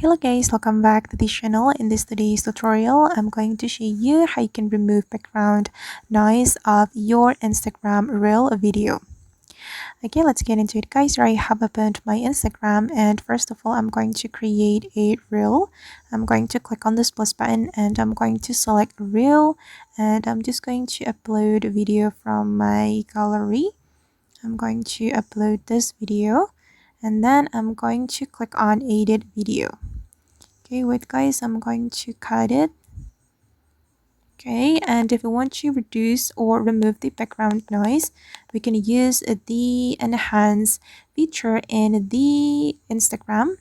Hello guys, welcome back to this channel. In this today's tutorial, I'm going to show you how you can remove background noise of your Instagram reel video. Okay, let's get into it guys. Here I have opened my Instagram, and first of all, I'm going to create a reel. I'm going to click on this plus button and I'm going to select reel, and I'm just going to upload a video from my gallery. I'm going to upload this video and then I'm going to click on edit video. Okay, wait guys, I'm going to cut it. Okay, and if we want to reduce or remove the background noise, we can use the enhance feature in the Instagram.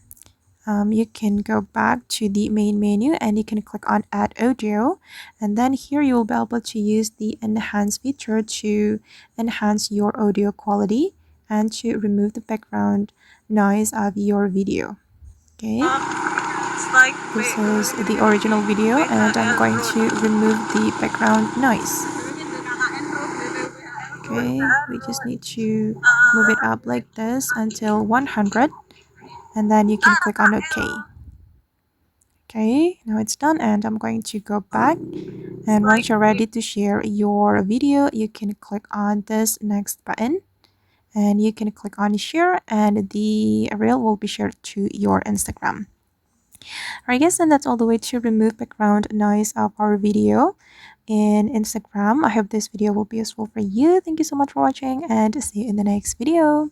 You can go back to the main menu and you can click on add audio, and then here you will be able to use the enhance feature to enhance your audio quality and to remove the background noise of your video. Okay, this is the original video and I'm going to remove the background noise. Okay, we just need to move it up like this until 100 and then you can click on OK. Okay, now it's done and I'm going to go back, and once you're ready to share your video, you can click on this next button and you can click on share and the reel will be shared to your Instagram. Alright guys, and that's all the way to remove background noise of our video in Instagram. I hope this video will be useful for you. Thank you so much for watching and see you in the next video.